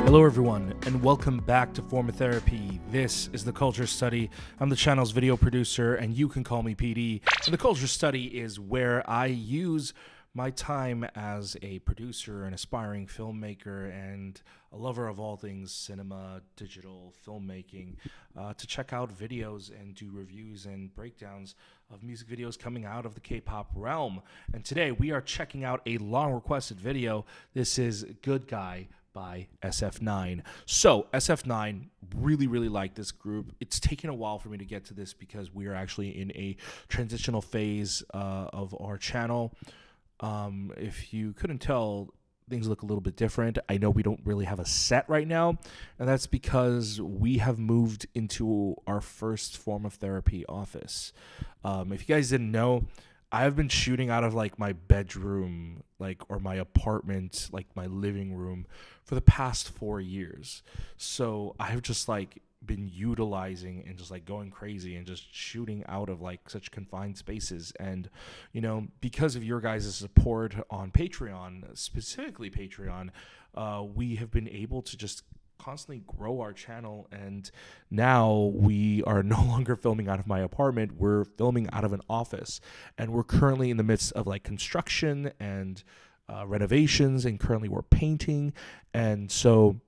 Hello everyone, and welcome back to Form of Therapy. This is the Culture Study. I'm the channel's video producer, and you can call me PD. And the Culture Study is where I use my time as a producer, an aspiring filmmaker, and a lover of all things cinema, digital, filmmaking, to check out videos and do reviews and breakdowns of music videos coming out of the K-pop realm. And today we are checking out a long requested video. This is Good Guy by SF9. So SF9, really like this group. It's taken a while for me to get to this because we are actually in a transitional phase of our channel. If you couldn't tell, things look a little bit different. I know we don't really have a set right now, and that's because we have moved into our first Form of Therapy office. If you guys didn't know, I've been shooting out of like my bedroom, or my apartment, my living room for the past 4 years. So I've just been utilizing and just going crazy and just shooting out of such confined spaces. And because of your guys' support on Patreon, specifically Patreon, we have been able to just constantly grow our channel, and now we are no longer filming out of my apartment. We're filming out of an office, and we're currently in the midst of construction and renovations, and currently we're painting, and so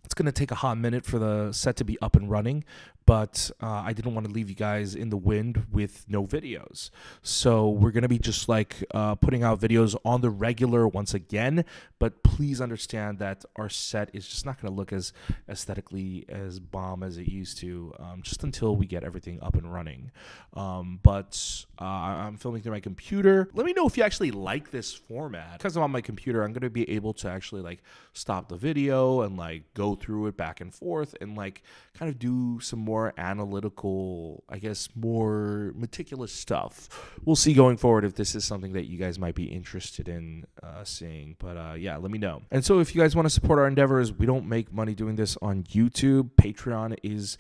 it's going to take a hot minute for the set to be up and running, but I didn't want to leave you guys in the wind with no videos. So we're going to be just putting out videos on the regular once again, but please understand that our set is just not going to look as aesthetically as bomb as it used to, just until we get everything up and running. But I'm filming through my computer. Let me know if you actually like this format. Because I'm on my computer, I'm going to be able to actually stop the video and go through it back and forth and kind of do some more analytical, I guess, more meticulous stuff. We'll see going forward if this is something that you guys might be interested in seeing. But yeah, let me know. And so if you guys want to support our endeavors, we don't make money doing this on YouTube. Patreon is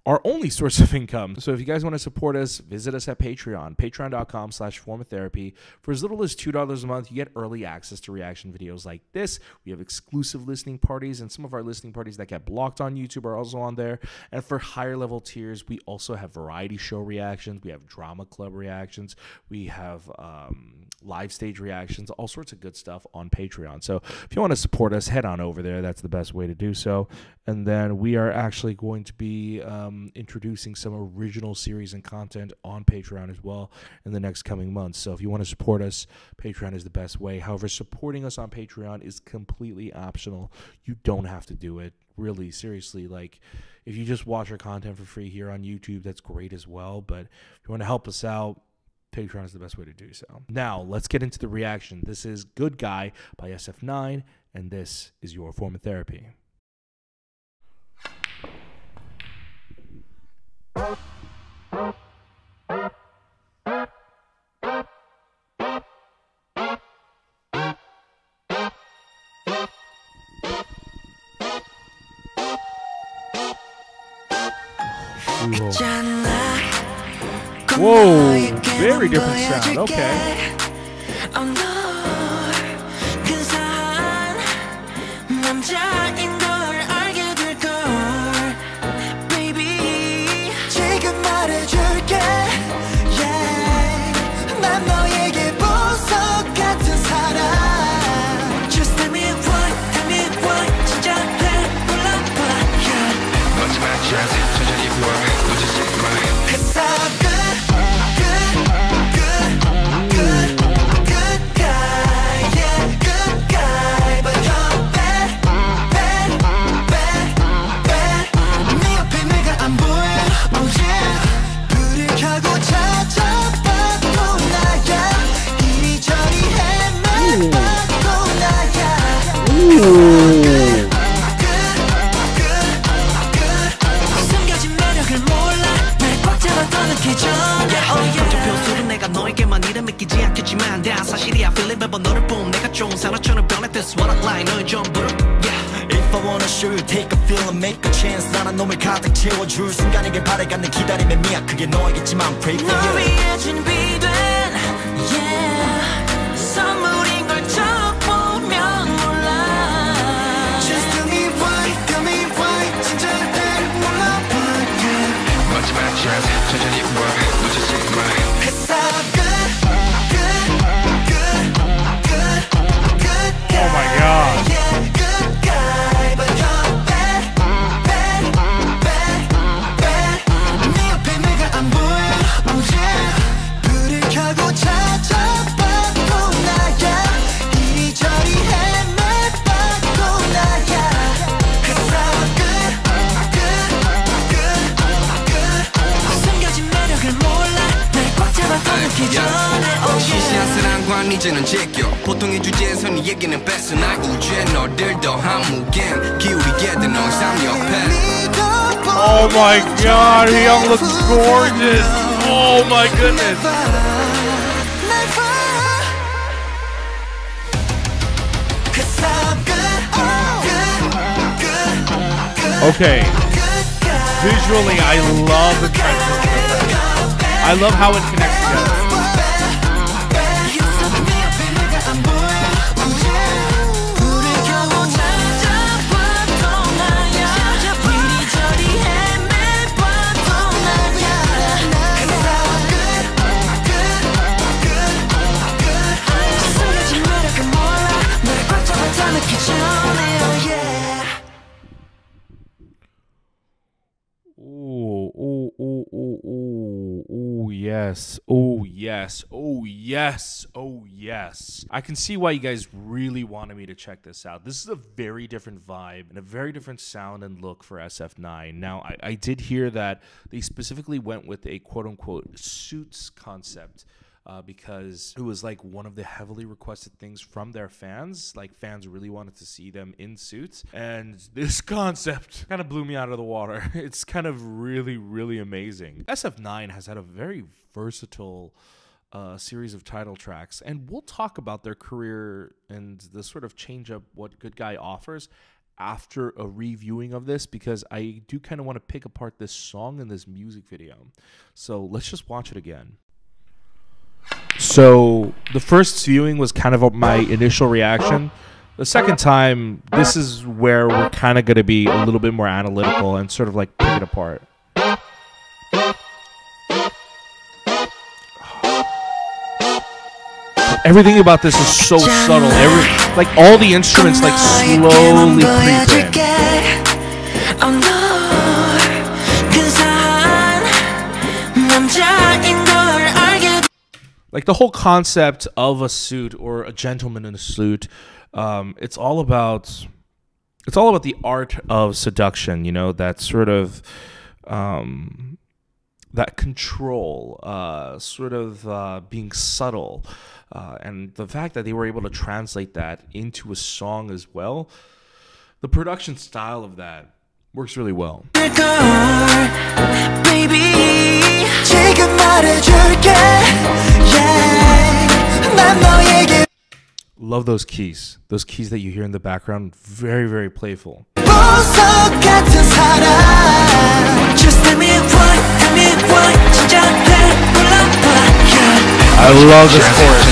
our only source of income. So if you guys want to support us, visit us at Patreon, patreon.com/formoftherapy. For as little as $2 a month, you get early access to reaction videos like this. We have exclusive listening parties, and some of our listening parties that get blocked on YouTube are also on there. And for higher level tiers, we also have variety show reactions. We have drama club reactions. We have live stage reactions, all sorts of good stuff on Patreon. So if you want to support us, head on over there. That's the best way to do so. And then we are actually going to be introducing some original series and content on Patreon as well in the next coming months. So if you want to support us, Patreon is the best way. However, supporting us on Patreon is completely optional. You don't have to do it. Really, seriously, if you just watch our content for free here on YouTube, that's great as well. But if you want to help us out, Patreon is the best way to do so. Now, let's get into the reaction. This is Good Guy by SF9, and this is your Form of Therapy. Whoa, very different sound. Okay. If I wanna show you, take a feel and make a chance. 나란 놈을 가득 채워줄 순간이길 바래가 내 기다림에 미약하게 너에겠지만 pray for you. 너 위해 준비된 선물인 걸 적 보면 몰라. Just tell me what 마지막 chance 천천히 와 놓치지 마 Cause I'm good, good, good, good, good guy. Oh my God. Yeah, good guy, but you're bad, bad, bad, bad. 네 옆에 내가 안 보여, oh yeah. 불을 켜고 찾아봐도 나야. 이리저리 헤매봐도 나야. Cause I'm good, good, good, good. 숨겨진 매력을 몰라. 날 꽉 잡아도 느끼기 전에, oh yeah. 시시한 사랑과 이제는 제껴 보통의 주제에서 네 얘기는 뺐어 날 우주에 너를 더 한무겐 기울이게 된 너의 삶 옆에 Oh my God, Hyung looks gorgeous. Oh my goodness. Okay. Visually, I love the transition. I love how it connects together. Yes. Oh, yes. Oh, yes. Oh, yes. I can see why you guys really wanted me to check this out. This is a very different vibe and a very different sound and look for SF9. Now, I did hear that they specifically went with a quote-unquote suits concept because it was like one of the heavily requested things from their fans. Like, fans really wanted to see them in suits. And this concept kind of blew me out of the water. It's kind of really, really amazing. SF9 has had a very versatile series of title tracks, and we'll talk about their career and the sort of change up what Good Guy offers after a reviewing of this, because I do kind of want to pick apart this song and this music video. So let's just watch it again. So the first viewing was kind of my initial reaction. The second time, this is where we're kind of going to be a little bit more analytical and sort of like pick it apart. Everything about this is so subtle. Like all the instruments like slowly creep in. Like the whole concept of a suit or a gentleman in a suit, it's all about the art of seduction. You know, that sort of that control, sort of being subtle, and the fact that they were able to translate that into a song as well. The production style of that works really well. Love those keys. Those keys that you hear in the background. Very, very playful. I love this chorus.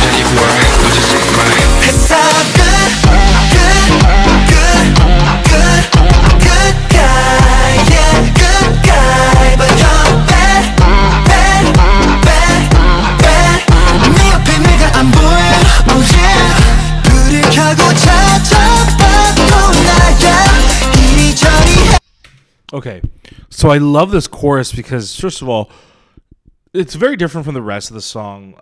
Okay, so I love this chorus because, first of all, it's very different from the rest of the song.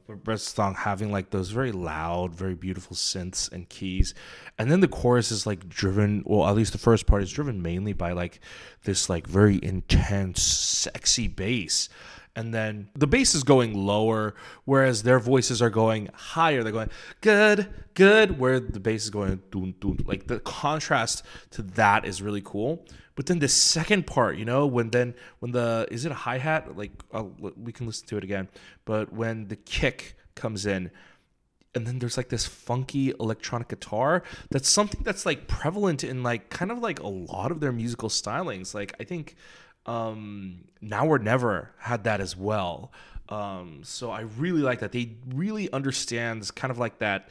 The rest of the song having like those very loud, very beautiful synths and keys, and then the chorus is like driven. Well, at least the first part is driven mainly by like this like very intense, sexy bass. And then the bass is going lower, whereas their voices are going higher. They're going good, good, where the bass is going doon, doon. Like the contrast to that is really cool. But then the second part, you know, when the is it a hi-hat? Like we can listen to it again. But when the kick comes in, and then there's like this funky electronic guitar, that's something that's like prevalent in like kind of like a lot of their musical stylings. Like I think Now or Never had that as well. So I really like that. They really understand kind of like that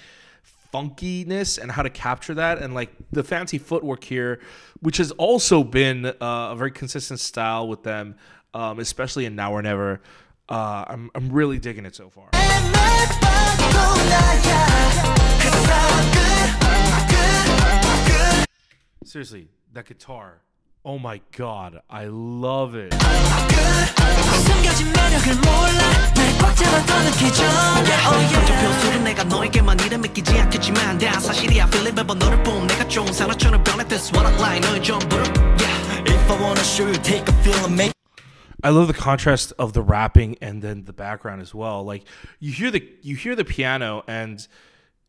funkiness and how to capture that, and like the fancy footwork here, which has also been a very consistent style with them, especially in Now or Never. I'm really digging it so far. Seriously, that guitar. Oh my god, I love it. I love the contrast of the rapping and then the background as well. Like you hear the piano and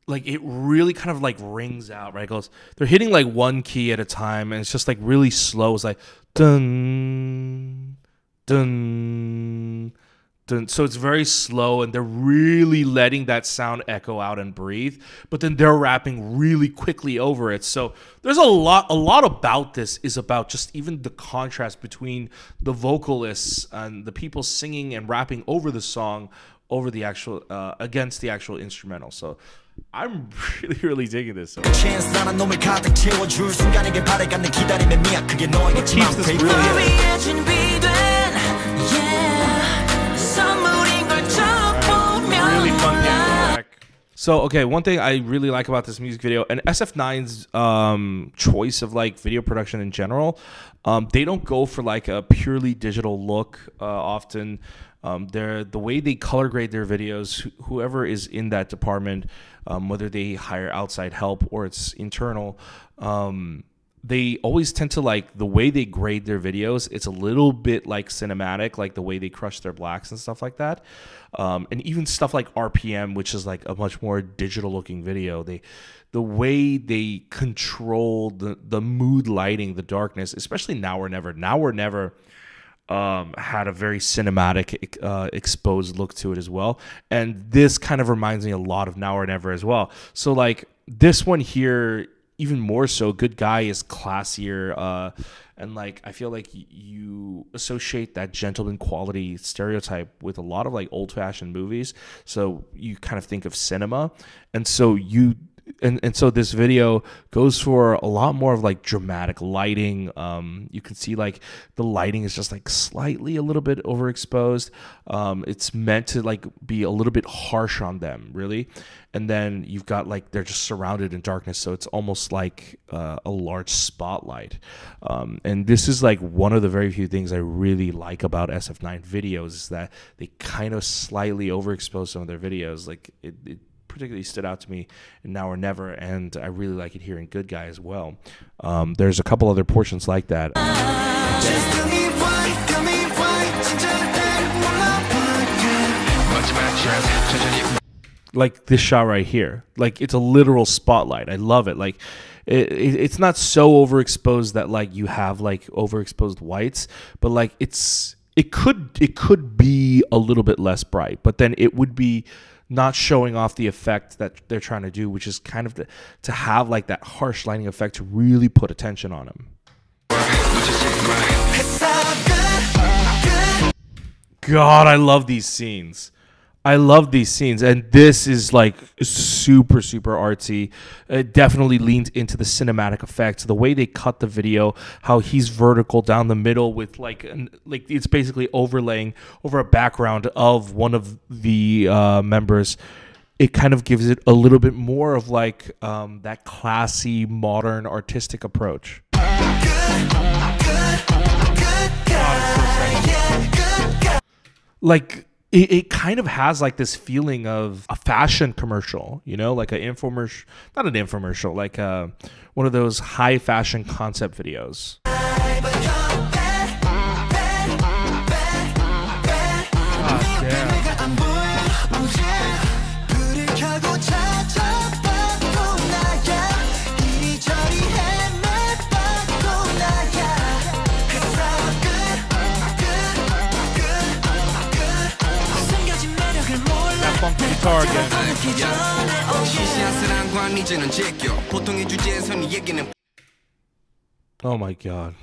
like it really kind of like rings out, right? It goes, they're hitting like one key at a time and it's just like really slow. It's like dun dun dun. So it's very slow and they're really letting that sound echo out and breathe, but then they're rapping really quickly over it. So there's a lot about this is about just even the contrast between the vocalists and the people singing and rapping over the song, over the actual against the actual instrumental. So I'm really digging this. What keeps this brilliant? Really fun track. So okay, one thing I really like about this music video and SF9's choice of like video production in general, they don't go for like a purely digital look often. The way they color grade their videos, whoever is in that department, whether they hire outside help or it's internal, they always tend to like the way they grade their videos. It's a little bit like cinematic, like the way they crush their blacks and stuff like that. And even stuff like RPM, which is like a much more digital looking video. The way they control the mood lighting, the darkness, especially Now or Never. Now or Never had a very cinematic exposed look to it as well, and this kind of reminds me a lot of Now or Never as well. So like this one here, even more so, Good Guy is classier, and like I feel like you associate that gentleman quality stereotype with a lot of like old-fashioned movies, so you kind of think of cinema, and so so this video goes for a lot more of like dramatic lighting. You can see like the lighting is just like slightly a little bit overexposed. It's meant to like be a little bit harsh on them, really. And then you've got like they're just surrounded in darkness, so it's almost like a large spotlight. And this is like one of the very few things I really like about SF9 videos is that they kind of slightly overexpose some of their videos. Like it particularly stood out to me in Now or Never, and I really like it here in Good Guy as well. There's a couple other portions like that. Like this shot right here, like it's a literal spotlight. I love it. Like it's not so overexposed that like you have like overexposed whites, but like it could be a little bit less bright, but then it would be not showing off the effect that they're trying to do, which is kind of to have like that harsh lighting effect to really put attention on him. God, I love these scenes. And this is like super artsy. It definitely leans into the cinematic effects, the way they cut the video, how he's vertical down the middle with like it's basically overlaying over a background of one of the members. It kind of gives it a little bit more of like that classy, modern, artistic approach. Like it kind of has like this feeling of a fashion commercial, you know, like an infomercial, not an infomercial, like one of those high fashion concept videos. God damn. Guitar again. Oh my god.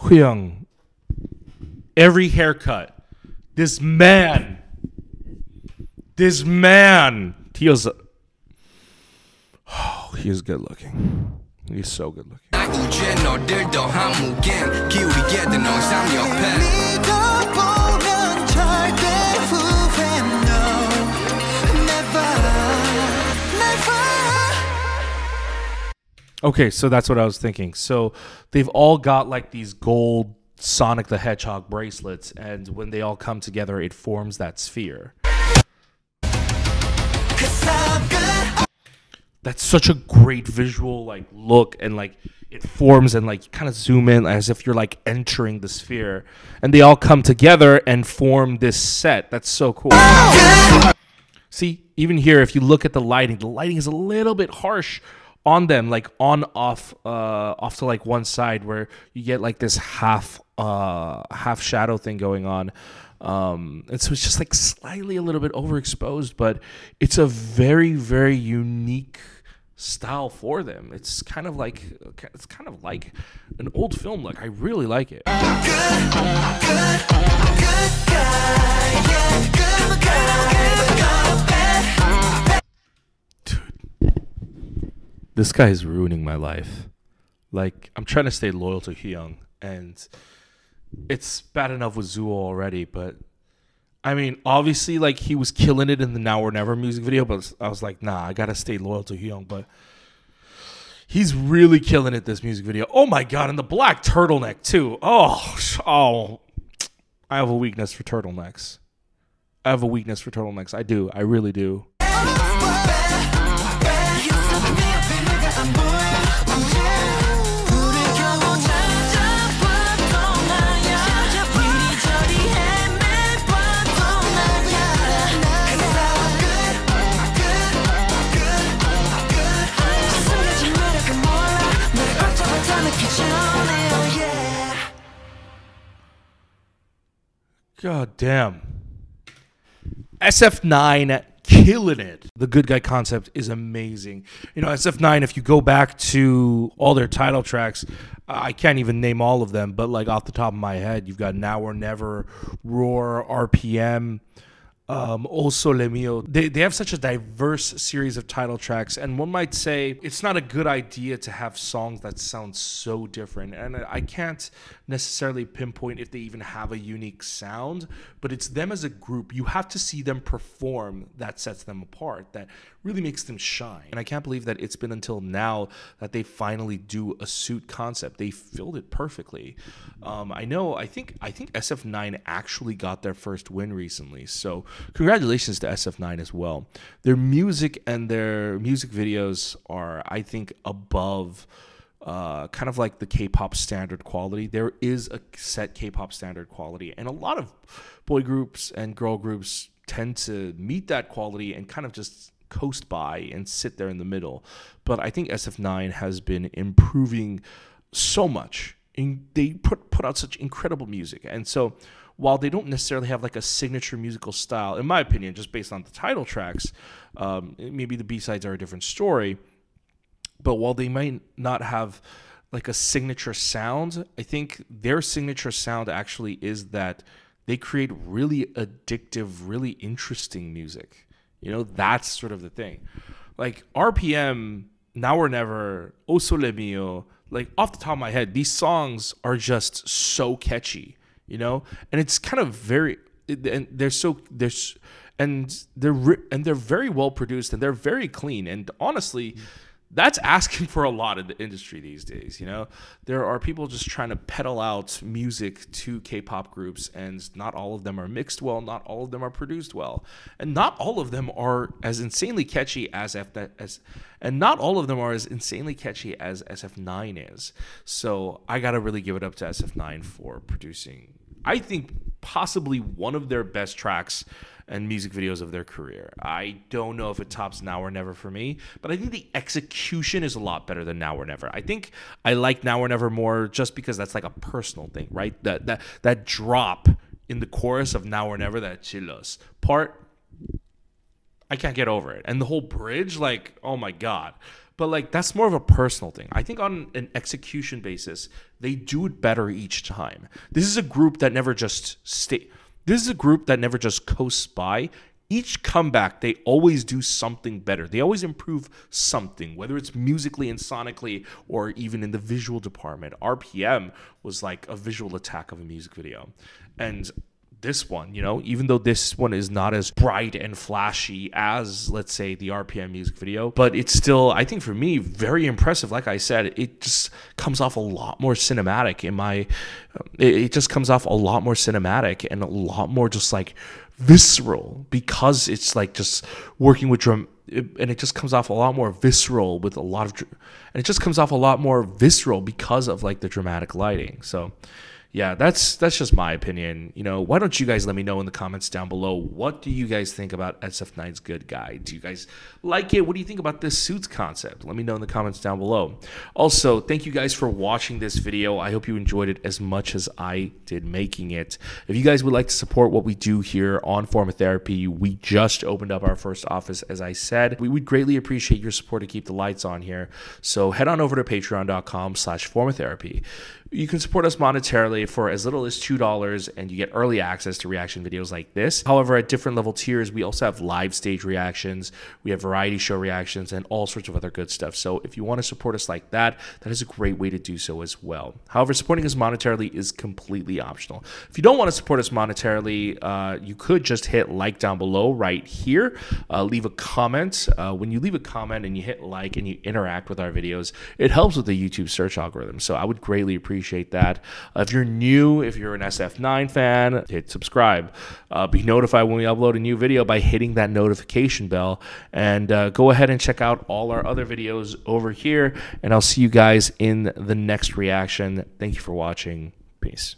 Hyung. Every haircut. This man. He was he is good looking. He's so good looking. 믿어보면 절대 후회 no never never. Okay, so that's what I was thinking. So they've all got like these gold Sonic the Hedgehog bracelets, and when they all come together, it forms that sphere. That's such a great visual like look, and like it forms and like kind of zoom in as if you're like entering the sphere, and they all come together and form this set. That's so cool. See, even here, if you look at the lighting is a little bit harsh on them, like on off to like one side, where you get like this half shadow thing going on. And so it's just like slightly a little bit overexposed, but it's a very, very unique style for them. It's kind of like an old film look. I really like it. Dude, this guy is ruining my life. Like, I'm trying to stay loyal to Hyung, and it's bad enough with Zuo already, but I mean, obviously, like, he was killing it in the Now or Never music video, but I was like, nah, I gotta stay loyal to Hyung. But he's really killing it this music video. Oh my god, and the black turtleneck too. Oh, I have a weakness for turtlenecks. I do. I really do. God damn. SF9 killing it. The good guy concept is amazing. You know, SF9, if you go back to all their title tracks, I can't even name all of them, but like off the top of my head, you've got Now or Never, Roar, RPM, Also Le Mio. They have such a diverse series of title tracks, and one might say it's not a good idea to have songs that sound so different. And I can't necessarily pinpoint if they even have a unique sound, but it's them as a group. You have to see them perform that sets them apart, that really makes them shine. And I can't believe that it's been until now that they finally do a suit concept. They filled it perfectly. I think SF9 actually got their first win recently, so congratulations to SF9 as well. Their music and their music videos are, I think, above kind of like the K-pop standard quality. There is a set K-pop standard quality, and a lot of boy groups and girl groups tend to meet that quality and kind of just coast by and sit there in the middle. But I think SF9 has been improving so much. They put out such incredible music, and so while they don't necessarily have like a signature musical style, in my opinion, just based on the title tracks, maybe the B-sides are a different story, but while they might not have like a signature sound, I think their signature sound actually is that they create really addictive, really interesting music. You know, that's sort of the thing. Like RPM, Now or Never, Also Le Mio, like off the top of my head, these songs are just so catchy, you know? And it's kind of very, and they're very well produced, and they're very clean. And honestly, that's asking for a lot in the industry these days, you know? There are people just trying to peddle out music to K-pop groups, and not all of them are mixed well, not all of them are produced well, and not all of them are as insanely catchy as SF9 is. So I gotta really give it up to SF9 for producing, I think, possibly one of their best tracks and music videos of their career. I don't know if it tops Now or Never for me, but I think the execution is a lot better than Now or Never. I think I like Now or Never more just because that's like a personal thing, right? That drop in the chorus of Now or Never, that chilos part, I can't get over it. And the whole bridge, like, oh my God. But like, that's more of a personal thing. I think on an execution basis, they do it better each time. This is a group that never just coasts by. each comeback, they always do something better. They always improve something, whether it's musically and sonically or even in the visual department. RPM was like a visual attack of a music video. And this one, you know, even though this one is not as bright and flashy as, let's say, the RPM music video, but it's still, I think for me, very impressive. Like I said, it just comes off a lot more cinematic it just comes off a lot more cinematic and a lot more just like visceral, because it's like just working with drum, and it just comes off a lot more visceral with a lot of, and it just comes off a lot more visceral because of like the dramatic lighting. So yeah, that's just my opinion. You know, why don't you guys let me know in the comments down below, what do you guys think about SF9's Good Guy? Do you guys like it? What do you think about this Suits concept? Let me know in the comments down below. Also, thank you guys for watching this video. I hope you enjoyed it as much as I did making it. If you guys would like to support what we do here on Form Therapy, we just opened up our first office, as I said. We would greatly appreciate your support to keep the lights on here. So head on over to patreon.com/formatherapy. You can support us monetarily for as little as $2, and you get early access to reaction videos like this. However, at different level tiers, we also have live stage reactions, we have variety show reactions, and all sorts of other good stuff. So if you want to support us like that, that is a great way to do so as well. However, supporting us monetarily is completely optional. If you don't want to support us monetarily, you could just hit like down below right here. Leave a comment. When you leave a comment and you hit like and you interact with our videos, it helps with the YouTube search algorithm. So I would greatly appreciate that. If you're new, if you're an SF9 fan, hit subscribe. Be notified when we upload a new video by hitting that notification bell. And go ahead and check out all our other videos over here. And I'll see you guys in the next reaction. Thank you for watching. Peace.